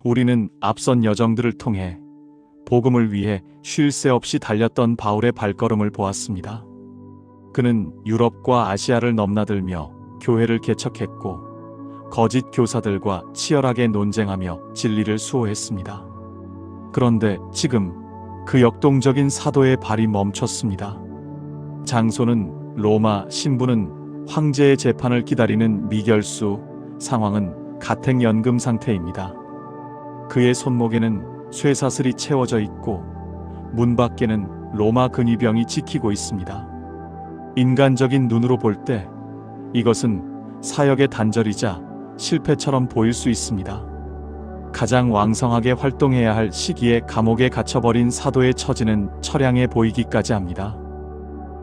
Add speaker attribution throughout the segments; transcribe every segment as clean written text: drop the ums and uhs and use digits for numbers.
Speaker 1: 우리는 앞선 여정들을 통해 복음을 위해 쉴 새 없이 달렸던 바울의 발걸음을 보았습니다. 그는 유럽과 아시아를 넘나들며 교회를 개척했고 거짓 교사들과 치열하게 논쟁하며 진리를 수호했습니다. 그런데 지금 그 역동적인 사도의 발이 멈췄습니다. 장소는 로마, 신부는 황제의 재판을 기다리는 미결수, 상황은 가택연금 상태입니다. 그의 손목에는 쇠사슬이 채워져 있고 문 밖에는 로마 근위병이 지키고 있습니다. 인간적인 눈으로 볼 때 이것은 사역의 단절이자 실패처럼 보일 수 있습니다. 가장 왕성하게 활동해야 할 시기에 감옥에 갇혀버린 사도의 처지는 처량해 보이기까지 합니다.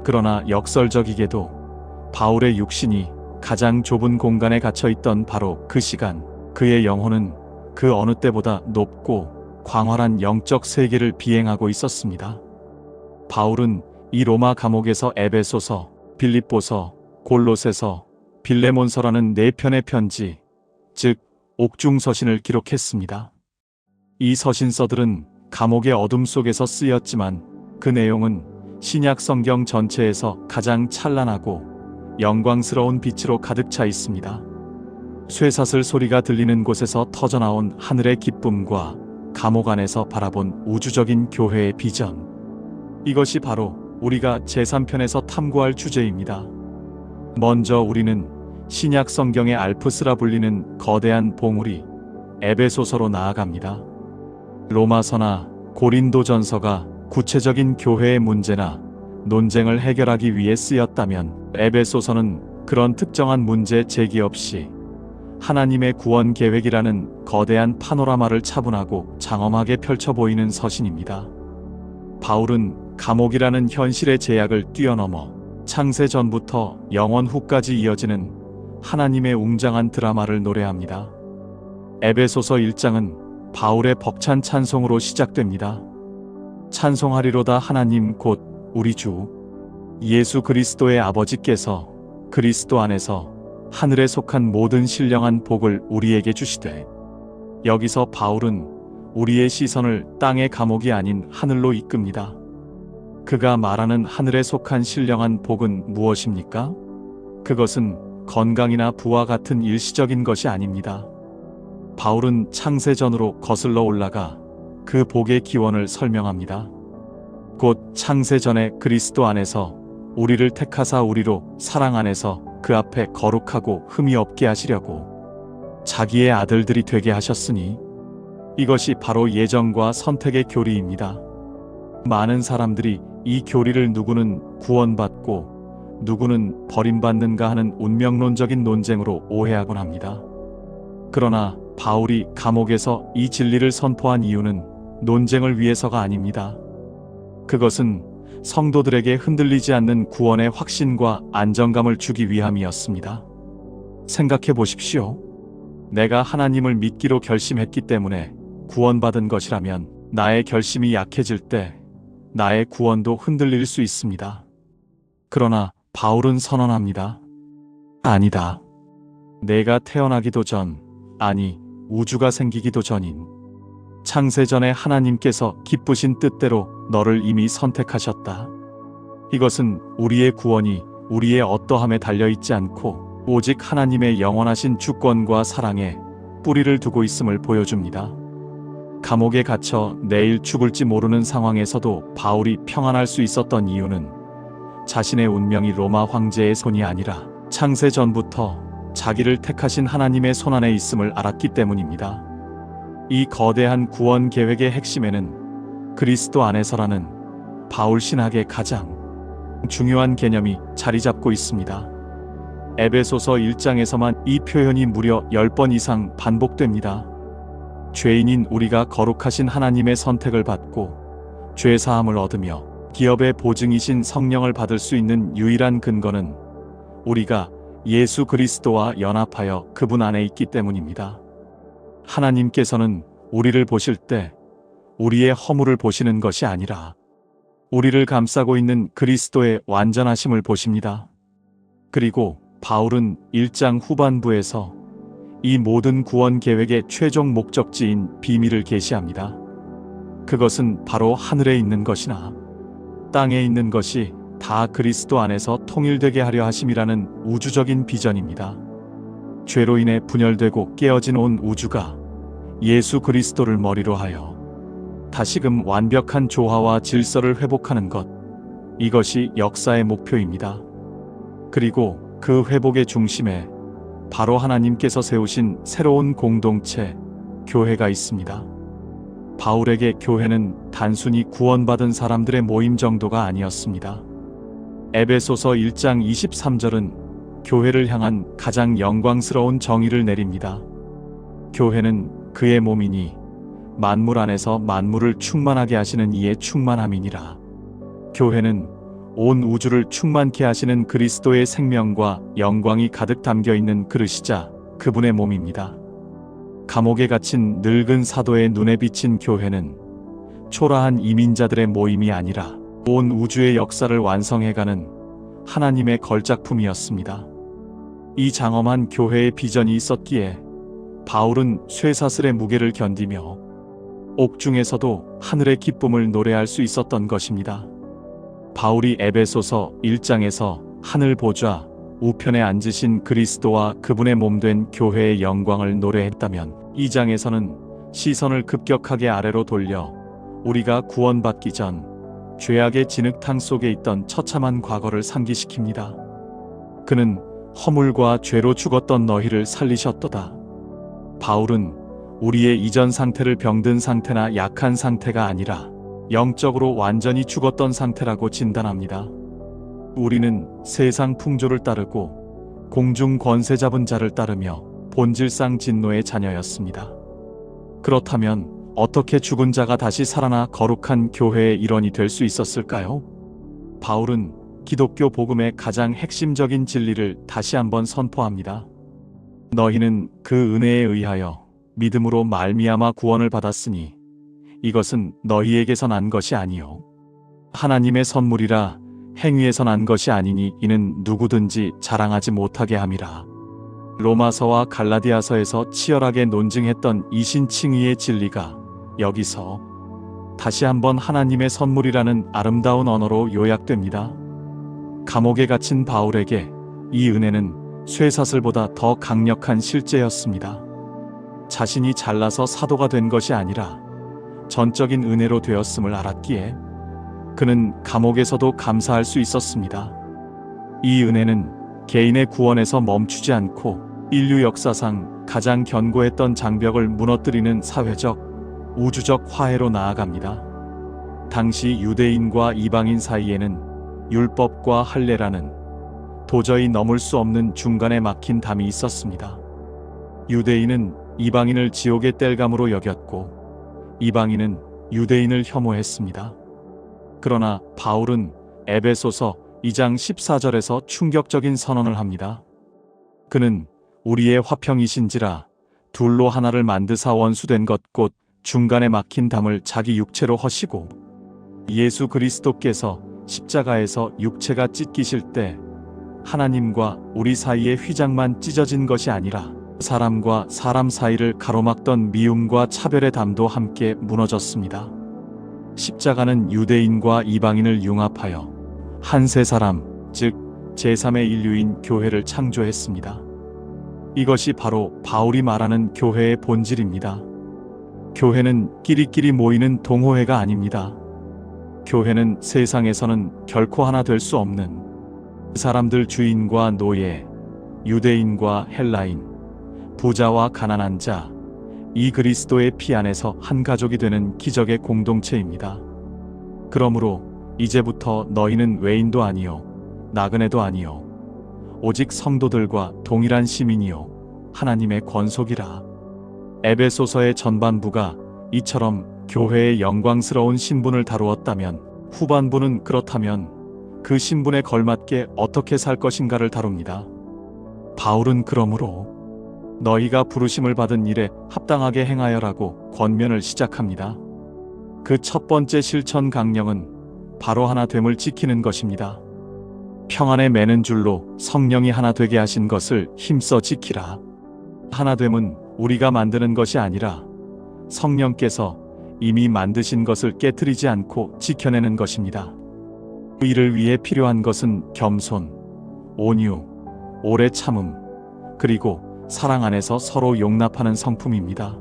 Speaker 1: 그러나 역설적이게도 바울의 육신이 가장 좁은 공간에 갇혀있던 바로 그 시간, 그의 영혼은 그 어느 때보다 높고 광활한 영적 세계를 비행하고 있었습니다. 바울은 이 로마 감옥에서 에베소서, 빌립보서, 골로새서, 빌레몬서라는 4편의 편지, 즉 옥중서신을 기록했습니다. 이 서신서들은 감옥의 어둠 속에서 쓰였지만 그 내용은 신약 성경 전체에서 가장 찬란하고 영광스러운 빛으로 가득 차 있습니다. 쇠사슬 소리가 들리는 곳에서 터져나온 하늘의 기쁨과 감옥 안에서 바라본 우주적인 교회의 비전. 이것이 바로 우리가 제3편에서 탐구할 주제입니다. 먼저 우리는 신약 성경의 알프스라 불리는 거대한 봉우리 에베소서로 나아갑니다. 로마서나 고린도전서가 구체적인 교회의 문제나 논쟁을 해결하기 위해 쓰였다면 에베소서는 그런 특정한 문제 제기 없이 하나님의 구원 계획이라는 거대한 파노라마를 차분하고 장엄하게 펼쳐 보이는 서신입니다. 바울은 감옥이라는 현실의 제약을 뛰어넘어 창세 전부터 영원 후까지 이어지는 하나님의 웅장한 드라마를 노래합니다. 에베소서 1장은 바울의 벅찬 찬송으로 시작됩니다. 찬송하리로다 하나님 곧 우리 주 예수 그리스도의 아버지께서 그리스도 안에서 하늘에 속한 모든 신령한 복을 우리에게 주시되. 여기서 바울은 우리의 시선을 땅의 감옥이 아닌 하늘로 이끕니다. 그가 말하는 하늘에 속한 신령한 복은 무엇입니까? 그것은 건강이나 부와 같은 일시적인 것이 아닙니다. 바울은 창세전으로 거슬러 올라가 그 복의 기원을 설명합니다. 곧 창세전에 그리스도 안에서 우리를 택하사 우리로 사랑 안에서 그 앞에 거룩하고 흠이 없게 하시려고 자기의 아들들이 되게 하셨으니. 이것이 바로 예정과 선택의 교리입니다. 많은 사람들이 이 교리를 누구는 구원받고 누구는 버림받는가 하는 운명론적인 논쟁으로 오해하곤 합니다. 그러나 바울이 감옥에서 이 진리를 선포한 이유는 논쟁을 위해서가 아닙니다. 그것은 성도들에게 흔들리지 않는 구원의 확신과 안정감을 주기 위함이었습니다. 생각해 보십시오. 내가 하나님을 믿기로 결심했기 때문에 구원받은 것이라면 나의 결심이 약해질 때 나의 구원도 흔들릴 수 있습니다. 그러나 바울은 선언합니다. 아니다. 내가 태어나기도 전, 아니 우주가 생기기도 전인 창세전에 하나님께서 기쁘신 뜻대로 너를 이미 선택하셨다. 이것은 우리의 구원이 우리의 어떠함에 달려있지 않고 오직 하나님의 영원하신 주권과 사랑에 뿌리를 두고 있음을 보여줍니다. 감옥에 갇혀 내일 죽을지 모르는 상황에서도 바울이 평안할 수 있었던 이유는 자신의 운명이 로마 황제의 손이 아니라 창세 전부터 자기를 택하신 하나님의 손안에 있음을 알았기 때문입니다. 이 거대한 구원 계획의 핵심에는 그리스도 안에서라는 바울 신학의 가장 중요한 개념이 자리 잡고 있습니다. 에베소서 1장에서만 이 표현이 무려 10번 이상 반복됩니다. 죄인인 우리가 거룩하신 하나님의 선택을 받고 죄사함을 얻으며 기업의 보증이신 성령을 받을 수 있는 유일한 근거는 우리가 예수 그리스도와 연합하여 그분 안에 있기 때문입니다. 하나님께서는 우리를 보실 때 우리의 허물을 보시는 것이 아니라 우리를 감싸고 있는 그리스도의 완전하심을 보십니다. 그리고 바울은 1장 후반부에서 이 모든 구원 계획의 최종 목적지인 비밀을 계시합니다. 그것은 바로 하늘에 있는 것이나 땅에 있는 것이 다 그리스도 안에서 통일되게 하려 하심이라는 우주적인 비전입니다. 죄로 인해 분열되고 깨어진 온 우주가 예수 그리스도를 머리로 하여 다시금 완벽한 조화와 질서를 회복하는 것, 이것이 역사의 목표입니다. 그리고 그 회복의 중심에 바로 하나님께서 세우신 새로운 공동체, 교회가 있습니다. 바울에게 교회는 단순히 구원받은 사람들의 모임 정도가 아니었습니다. 에베소서 1장 23절은 교회를 향한 가장 영광스러운 정의를 내립니다. 교회는 그의 몸이니 만물 안에서 만물을 충만하게 하시는 이의 충만함이니라. 교회는 온 우주를 충만케 하시는 그리스도의 생명과 영광이 가득 담겨 있는 그릇이자 그분의 몸입니다. 감옥에 갇힌 늙은 사도의 눈에 비친 교회는 초라한 이민자들의 모임이 아니라 온 우주의 역사를 완성해가는 하나님의 걸작품이었습니다. 이 장엄한 교회의 비전이 있었기에 바울은 쇠사슬의 무게를 견디며 옥중에서도 하늘의 기쁨을 노래할 수 있었던 것입니다. 바울이 에베소서 1장에서 하늘 보좌 우편에 앉으신 그리스도와 그분의 몸된 교회의 영광을 노래했다면 2장에서는 시선을 급격하게 아래로 돌려 우리가 구원받기 전 죄악의 진흙탕 속에 있던 처참한 과거를 상기시킵니다. 그는 허물과 죄로 죽었던 너희를 살리셨도다. 바울은 우리의 이전 상태를 병든 상태나 약한 상태가 아니라 영적으로 완전히 죽었던 상태라고 진단합니다. 우리는 세상 풍조를 따르고 공중 권세 잡은 자를 따르며 본질상 진노의 자녀였습니다. 그렇다면 어떻게 죽은 자가 다시 살아나 거룩한 교회의 일원이 될 수 있었을까요? 바울은 기독교 복음의 가장 핵심적인 진리를 다시 한번 선포합니다. 너희는 그 은혜에 의하여 믿음으로 말미암아 구원을 받았으니 이것은 너희에게서 난 것이 아니요 하나님의 선물이라. 행위에서 난 것이 아니니 이는 누구든지 자랑하지 못하게 함이라. 로마서와 갈라디아서에서 치열하게 논증했던 이신칭의의 진리가 여기서 다시 한번 하나님의 선물이라는 아름다운 언어로 요약됩니다. 감옥에 갇힌 바울에게 이 은혜는 쇠사슬보다 더 강력한 실제였습니다. 자신이 잘나서 사도가 된 것이 아니라 전적인 은혜로 되었음을 알았기에 그는 감옥에서도 감사할 수 있었습니다. 이 은혜는 개인의 구원에서 멈추지 않고 인류 역사상 가장 견고했던 장벽을 무너뜨리는 사회적, 우주적 화해로 나아갑니다. 당시 유대인과 이방인 사이에는 율법과 할례라는 도저히 넘을 수 없는 중간에 막힌 담이 있었습니다. 유대인은 이방인을 지옥의 땔감으로 여겼고 이방인은 유대인을 혐오했습니다. 그러나 바울은 에베소서 2장 14절에서 충격적인 선언을 합니다. 그는 우리의 화평이신지라 둘로 하나를 만드사 원수된 것 곧 중간에 막힌 담을 자기 육체로 허시고 예수 그리스도께서 십자가에서 육체가 찢기실 때 하나님과 우리 사이의 휘장만 찢어진 것이 아니라 사람과 사람 사이를 가로막던 미움과 차별의 담도 함께 무너졌습니다. 십자가는 유대인과 이방인을 융합하여 한 세 사람, 즉 제3의 인류인 교회를 창조했습니다. 이것이 바로 바울이 말하는 교회의 본질입니다. 교회는 끼리끼리 모이는 동호회가 아닙니다. 교회는 세상에서는 결코 하나 될 수 없는 사람들 주인과 노예, 유대인과 헬라인, 부자와 가난한 자, 이 그리스도의 피 안에서 한 가족이 되는 기적의 공동체입니다. 그러므로 이제부터 너희는 외인도 아니요 나그네도 아니요 오직 성도들과 동일한 시민이요 하나님의 권속이라. 에베소서의 전반부가 이처럼 교회의 영광스러운 신분을 다루었다면 후반부는 그렇다면 그 신분에 걸맞게 어떻게 살 것인가를 다룹니다. 바울은 그러므로 너희가 부르심을 받은 일에 합당하게 행하여라고 권면을 시작합니다. 그 첫 번째 실천 강령은 바로 하나됨을 지키는 것입니다. 평안에 매는 줄로 성령이 하나 되게 하신 것을 힘써 지키라. 하나됨은 우리가 만드는 것이 아니라 성령께서 이미 만드신 것을 깨트리지 않고 지켜내는 것입니다. 이를 위해 필요한 것은 겸손, 온유, 오래 참음, 그리고 사랑 안에서 서로 용납하는 성품입니다.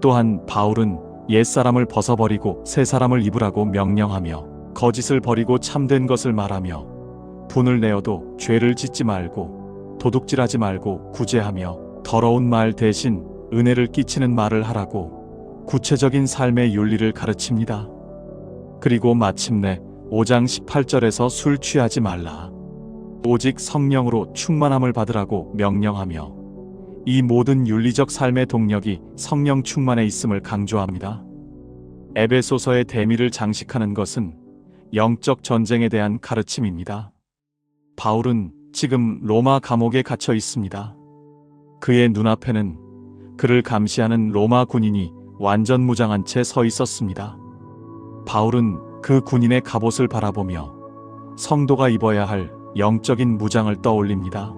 Speaker 1: 또한 바울은 옛사람을 벗어버리고 새 사람을 입으라고 명령하며 거짓을 버리고 참된 것을 말하며 분을 내어도 죄를 짓지 말고 도둑질하지 말고 구제하며 더러운 말 대신 은혜를 끼치는 말을 하라고 구체적인 삶의 윤리를 가르칩니다. 그리고 마침내 5장 18절에서 술 취하지 말라. 오직 성령으로 충만함을 받으라고 명령하며 이 모든 윤리적 삶의 동력이 성령 충만에 있음을 강조합니다. 에베소서의 대미를 장식하는 것은 영적 전쟁에 대한 가르침입니다. 바울은 지금 로마 감옥에 갇혀 있습니다. 그의 눈앞에는 그를 감시하는 로마 군인이 완전 무장한 채 서 있었습니다. 바울은 그 군인의 갑옷을 바라보며 성도가 입어야 할 영적인 무장을 떠올립니다.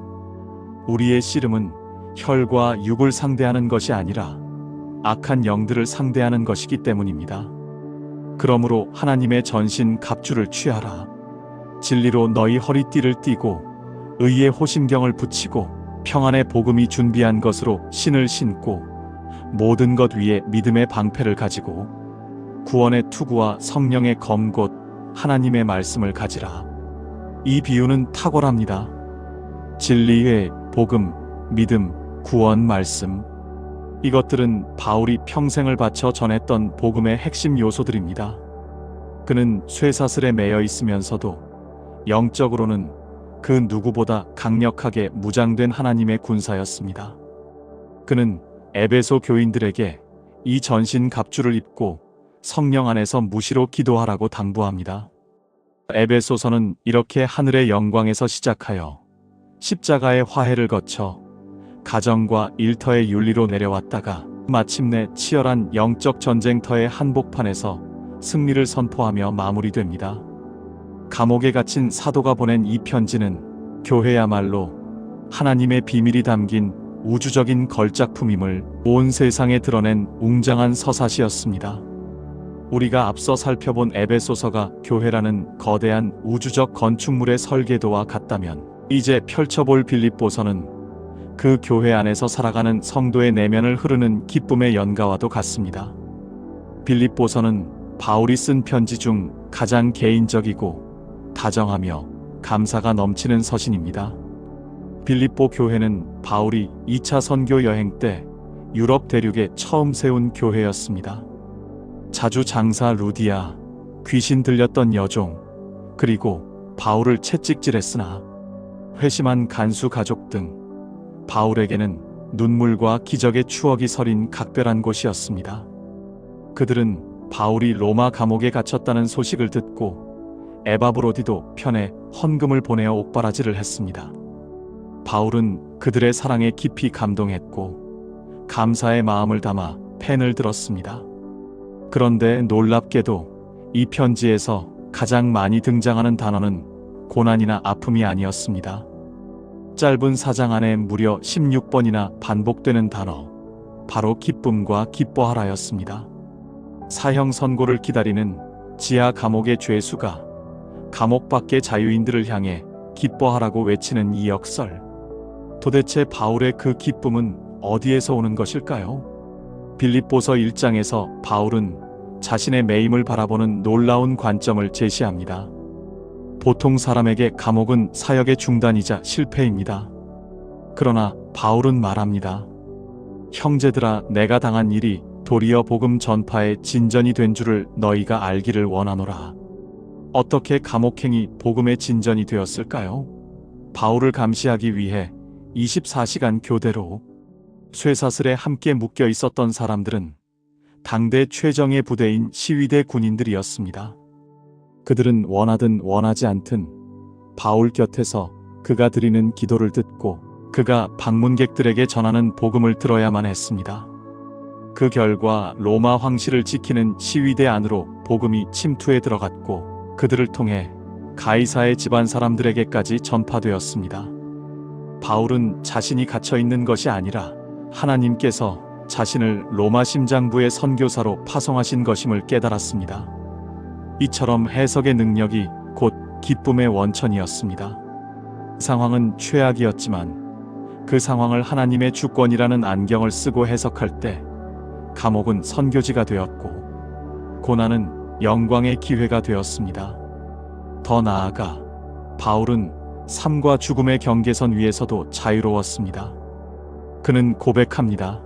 Speaker 1: 우리의 씨름은 혈과 육을 상대하는 것이 아니라 악한 영들을 상대하는 것이기 때문입니다. 그러므로 하나님의 전신 갑주를 취하라. 진리로 너희 허리띠를 띠고 의의 호심경을 붙이고 평안의 복음이 준비한 것으로 신을 신고 모든 것 위에 믿음의 방패를 가지고 구원의 투구와 성령의 검 곧 하나님의 말씀을 가지라. 이 비유는 탁월합니다. 진리의 복음, 믿음, 구원 말씀. 이것들은 바울이 평생을 바쳐 전했던 복음의 핵심 요소들입니다. 그는 쇠사슬에 매여 있으면서도 영적으로는 그 누구보다 강력하게 무장된 하나님의 군사였습니다. 그는 에베소 교인들에게 이 전신 갑주를 입고 성령 안에서 무시로 기도하라고 당부합니다. 에베소서는 이렇게 하늘의 영광에서 시작하여 십자가의 화해를 거쳐 가정과 일터의 윤리로 내려왔다가 마침내 치열한 영적 전쟁터의 한복판에서 승리를 선포하며 마무리됩니다. 감옥에 갇힌 사도가 보낸 이 편지는 교회야말로 하나님의 비밀이 담긴 우주적인 걸작품임을 온 세상에 드러낸 웅장한 서사시였습니다. 우리가 앞서 살펴본 에베소서가 교회라는 거대한 우주적 건축물의 설계도와 같다면 이제 펼쳐볼 빌립보서는 그 교회 안에서 살아가는 성도의 내면을 흐르는 기쁨의 연가와도 같습니다. 빌립보서는 바울이 쓴 편지 중 가장 개인적이고 다정하며 감사가 넘치는 서신입니다. 빌립보 교회는 바울이 2차 선교 여행 때 유럽 대륙에 처음 세운 교회였습니다. 자주 장사 루디아, 귀신 들렸던 여종, 그리고 바울을 채찍질했으나 회심한 간수 가족 등 바울에게는 눈물과 기적의 추억이 서린 각별한 곳이었습니다. 그들은 바울이 로마 감옥에 갇혔다는 소식을 듣고 에바브로디도 편에 헌금을 보내어 옥바라지를 했습니다. 바울은 그들의 사랑에 깊이 감동했고 감사의 마음을 담아 펜을 들었습니다. 그런데 놀랍게도 이 편지에서 가장 많이 등장하는 단어는 고난이나 아픔이 아니었습니다. 짧은 4장 안에 무려 16번이나 반복되는 단어, 바로 기쁨과 기뻐하라였습니다. 사형 선고를 기다리는 지하 감옥의 죄수가 감옥 밖의 자유인들을 향해 기뻐하라고 외치는 이 역설. 도대체 바울의 그 기쁨은 어디에서 오는 것일까요? 빌립보서 1장에서 바울은 자신의 매임을 바라보는 놀라운 관점을 제시합니다. 보통 사람에게 감옥은 사역의 중단이자 실패입니다. 그러나 바울은 말합니다. 형제들아, 내가 당한 일이 도리어 복음 전파의 진전이 된 줄을 너희가 알기를 원하노라. 어떻게 감옥행이 복음의 진전이 되었을까요? 바울을 감시하기 위해 24시간 교대로 쇠사슬에 함께 묶여 있었던 사람들은 당대 최정예 부대인 시위대 군인들이었습니다. 그들은 원하든 원하지 않든 바울 곁에서 그가 드리는 기도를 듣고 그가 방문객들에게 전하는 복음을 들어야만 했습니다. 그 결과 로마 황실을 지키는 시위대 안으로 복음이 침투해 들어갔고 그들을 통해 가이사의 집안 사람들에게까지 전파되었습니다. 바울은 자신이 갇혀 있는 것이 아니라 하나님께서 자신을 로마 심장부의 선교사로 파송하신 것임을 깨달았습니다. 이처럼 해석의 능력이 곧 기쁨의 원천이었습니다. 상황은 최악이었지만 그 상황을 하나님의 주권이라는 안경을 쓰고 해석할 때 감옥은 선교지가 되었고 고난은 영광의 기회가 되었습니다. 더 나아가 바울은 삶과 죽음의 경계선 위에서도 자유로웠습니다. 그는 고백합니다.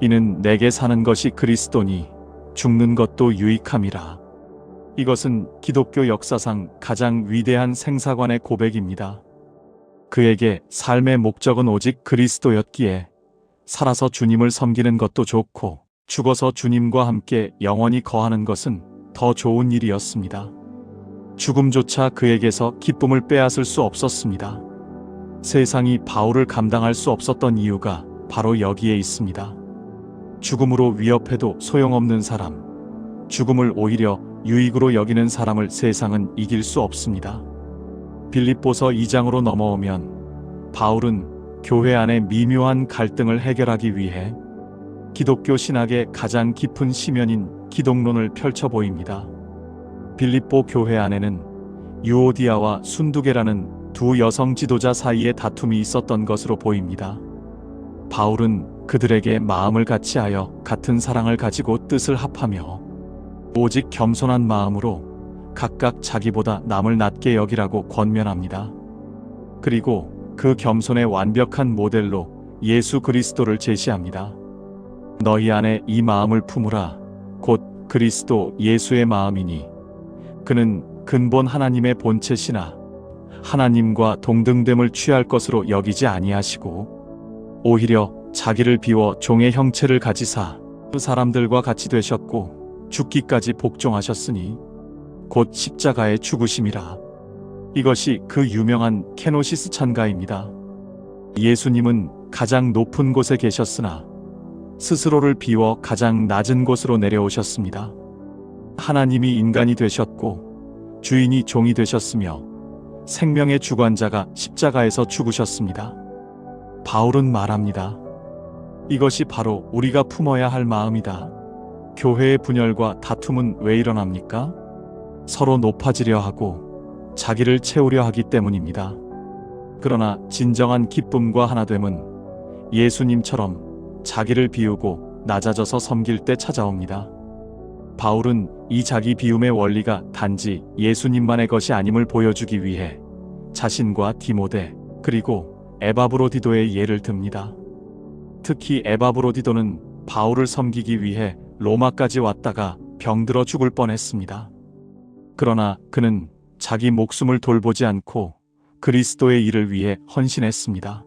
Speaker 1: 이는 내게 사는 것이 그리스도니 죽는 것도 유익함이라. 이것은 기독교 역사상 가장 위대한 생사관의 고백입니다. 그에게 삶의 목적은 오직 그리스도였기에 살아서 주님을 섬기는 것도 좋고 죽어서 주님과 함께 영원히 거하는 것은 더 좋은 일이었습니다. 죽음조차 그에게서 기쁨을 빼앗을 수 없었습니다. 세상이 바울을 감당할 수 없었던 이유가 바로 여기에 있습니다. 죽음으로 위협해도 소용없는 사람, 죽음을 오히려 유익으로 여기는 사람을 세상은 이길 수 없습니다. 빌립보서 2장으로 넘어오면 바울은 교회 안의 미묘한 갈등을 해결하기 위해 기독교 신학의 가장 깊은 시면인 기독론을 펼쳐 보입니다. 빌립보 교회 안에는 유오디아와 순두계라는 두 여성 지도자 사이에 다툼이 있었던 것으로 보입니다. 바울은 그들에게 마음을 같이하여 같은 사랑을 가지고 뜻을 합하며 오직 겸손한 마음으로 각각 자기보다 남을 낮게 여기라고 권면합니다. 그리고 그 겸손의 완벽한 모델로 예수 그리스도를 제시합니다. 너희 안에 이 마음을 품으라. 곧 그리스도 예수의 마음이니 그는 근본 하나님의 본체시나 하나님과 동등됨을 취할 것으로 여기지 아니하시고 오히려 자기를 비워 종의 형체를 가지사 그 사람들과 같이 되셨고 죽기까지 복종하셨으니 곧 십자가의 죽으심이라. 이것이 그 유명한 케노시스 찬가입니다. 예수님은 가장 높은 곳에 계셨으나 스스로를 비워 가장 낮은 곳으로 내려오셨습니다. 하나님이 인간이 되셨고 주인이 종이 되셨으며 생명의 주관자가 십자가에서 죽으셨습니다. 바울은 말합니다. 이것이 바로 우리가 품어야 할 마음이다. 교회의 분열과 다툼은 왜 일어납니까? 서로 높아지려 하고 자기를 채우려 하기 때문입니다. 그러나 진정한 기쁨과 하나됨은 예수님처럼 자기를 비우고 낮아져서 섬길 때 찾아옵니다. 바울은 이 자기 비움의 원리가 단지 예수님만의 것이 아님을 보여주기 위해 자신과 디모데 그리고 에바브로디도의 예를 듭니다. 특히 에바브로디도는 바울을 섬기기 위해 로마까지 왔다가 병들어 죽을 뻔했습니다. 그러나 그는 자기 목숨을 돌보지 않고 그리스도의 일을 위해 헌신했습니다.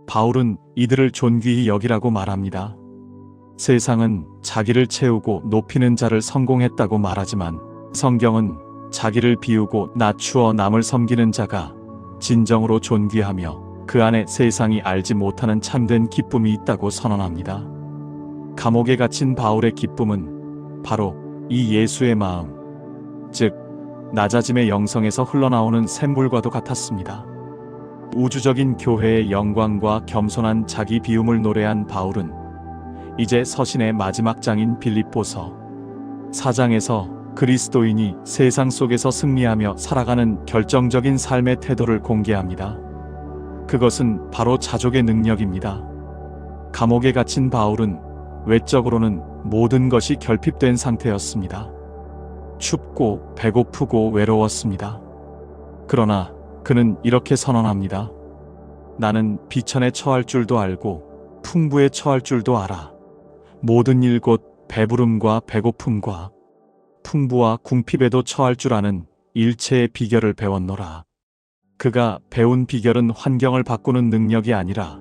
Speaker 1: 바울은 이들을 존귀히 여기라고 말합니다. 세상은 자기를 채우고 높이는 자를 성공했다고 말하지만 성경은 자기를 비우고 낮추어 남을 섬기는 자가 진정으로 존귀하며 그 안에 세상이 알지 못하는 참된 기쁨이 있다고 선언합니다. 감옥에 갇힌 바울의 기쁨은 바로 이 예수의 마음, 즉 낮아짐의 영성에서 흘러나오는 샘물과도 같았습니다. 우주적인 교회의 영광과 겸손한 자기 비움을 노래한 바울은 이제 서신의 마지막 장인 빌립보서 4장에서 그리스도인이 세상 속에서 승리하며 살아가는 결정적인 삶의 태도를 공개합니다. 그것은 바로 자족의 능력입니다. 감옥에 갇힌 바울은 외적으로는 모든 것이 결핍된 상태였습니다. 춥고 배고프고 외로웠습니다. 그러나 그는 이렇게 선언합니다. 나는 비천에 처할 줄도 알고 풍부에 처할 줄도 알아. 모든 일 곧 배부름과 배고픔과 풍부와 궁핍에도 처할 줄 아는 일체의 비결을 배웠노라. 그가 배운 비결은 환경을 바꾸는 능력이 아니라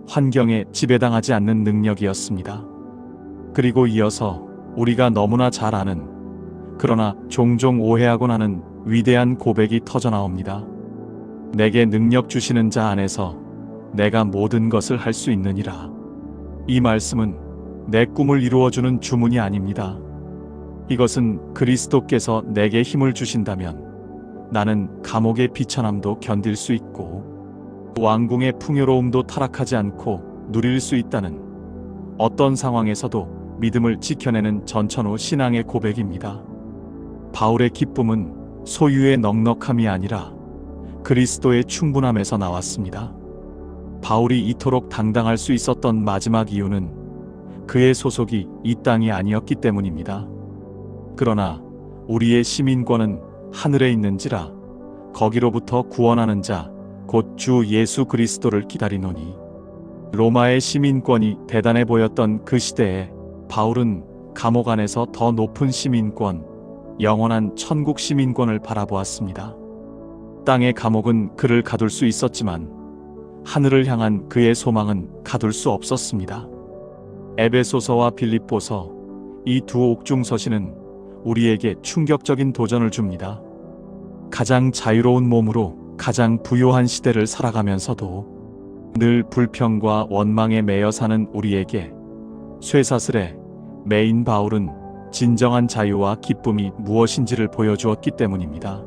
Speaker 1: 환경에 지배당하지 않는 능력이었습니다. 그리고 이어서 우리가 너무나 잘 아는 그러나 종종 오해하곤 하는 위대한 고백이 터져나옵니다. 내게 능력 주시는 자 안에서 내가 모든 것을 할 수 있느니라. 이 말씀은 내 꿈을 이루어주는 주문이 아닙니다. 이것은 그리스도께서 내게 힘을 주신다면 나는 감옥의 비천함도 견딜 수 있고 왕궁의 풍요로움도 타락하지 않고 누릴 수 있다는, 어떤 상황에서도 믿음을 지켜내는 전천후 신앙의 고백입니다. 바울의 기쁨은 소유의 넉넉함이 아니라 그리스도의 충분함에서 나왔습니다. 바울이 이토록 당당할 수 있었던 마지막 이유는 그의 소속이 이 땅이 아니었기 때문입니다. 그러나 우리의 시민권은 하늘에 있는지라 거기로부터 구원하는 자 곧 주 예수 그리스도를 기다리노니. 로마의 시민권이 대단해 보였던 그 시대에 바울은 감옥 안에서 더 높은 시민권, 영원한 천국 시민권을 바라보았습니다. 땅의 감옥은 그를 가둘 수 있었지만 하늘을 향한 그의 소망은 가둘 수 없었습니다. 에베소서와 빌립보서, 이 두 옥중 서신은 우리에게 충격적인 도전을 줍니다. 가장 자유로운 몸으로 가장 부요한 시대를 살아가면서도 늘 불평과 원망에 매여 사는 우리에게 쇠사슬에 매인 바울은 진정한 자유와 기쁨이 무엇인지를 보여주었기 때문입니다.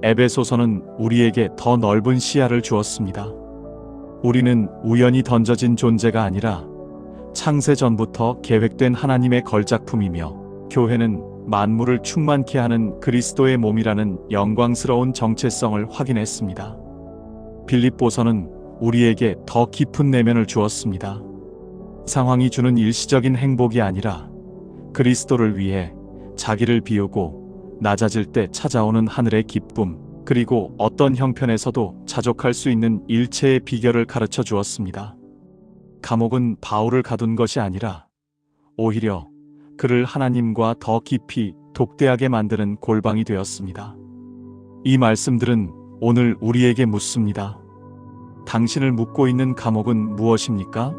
Speaker 1: 에베소서는 우리에게 더 넓은 시야를 주었습니다. 우리는 우연히 던져진 존재가 아니라 창세 전부터 계획된 하나님의 걸작품이며, 교회는 만물을 충만케 하는 그리스도의 몸이라는 영광스러운 정체성을 확인했습니다. 빌립보서는 우리에게 더 깊은 내면을 주었습니다. 상황이 주는 일시적인 행복이 아니라 그리스도를 위해 자기를 비우고 낮아질 때 찾아오는 하늘의 기쁨, 그리고 어떤 형편에서도 자족할 수 있는 일체의 비결을 가르쳐 주었습니다. 감옥은 바울을 가둔 것이 아니라 오히려 그를 하나님과 더 깊이 독대하게 만드는 골방이 되었습니다. 이 말씀들은 오늘 우리에게 묻습니다. 당신을 묶고 있는 감옥은 무엇입니까?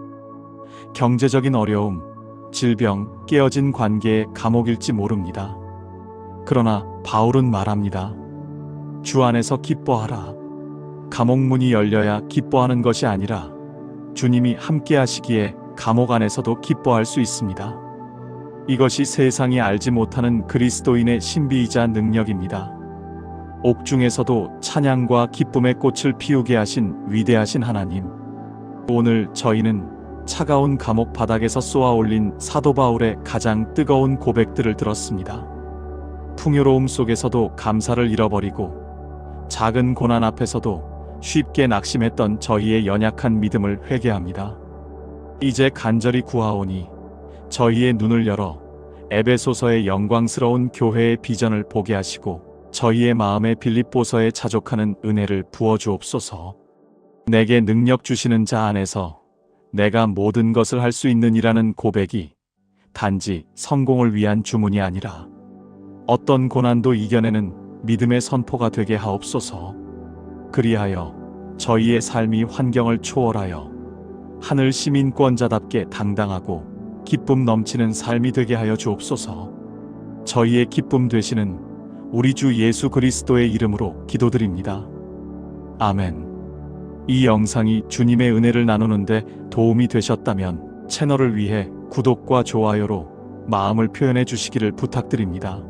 Speaker 1: 경제적인 어려움, 질병, 깨어진 관계의 감옥일지 모릅니다. 그러나 바울은 말합니다. 주 안에서 기뻐하라. 감옥 문이 열려야 기뻐하는 것이 아니라 주님이 함께 하시기에 감옥 안에서도 기뻐할 수 있습니다. 이것이 세상이 알지 못하는 그리스도인의 신비이자 능력입니다. 옥중에서도 찬양과 기쁨의 꽃을 피우게 하신 위대하신 하나님. 오늘 저희는 차가운 감옥 바닥에서 쏘아 올린 사도 바울의 가장 뜨거운 고백들을 들었습니다. 풍요로움 속에서도 감사를 잃어버리고 작은 고난 앞에서도 쉽게 낙심했던 저희의 연약한 믿음을 회개합니다. 이제 간절히 구하오니 저희의 눈을 열어 에베소서의 영광스러운 교회의 비전을 보게 하시고 저희의 마음에 빌립보서에 자족하는 은혜를 부어주옵소서. 내게 능력 주시는 자 안에서 내가 모든 것을 할 수 있느니라는 고백이 단지 성공을 위한 주문이 아니라 어떤 고난도 이겨내는 믿음의 선포가 되게 하옵소서. 그리하여 저희의 삶이 환경을 초월하여 하늘 시민권자답게 당당하고 기쁨 넘치는 삶이 되게 하여 주옵소서. 저희의 기쁨 되시는 우리 주 예수 그리스도의 이름으로 기도드립니다. 아멘. 이 영상이 주님의 은혜를 나누는데 도움이 되셨다면 채널을 위해 구독과 좋아요로 마음을 표현해 주시기를 부탁드립니다.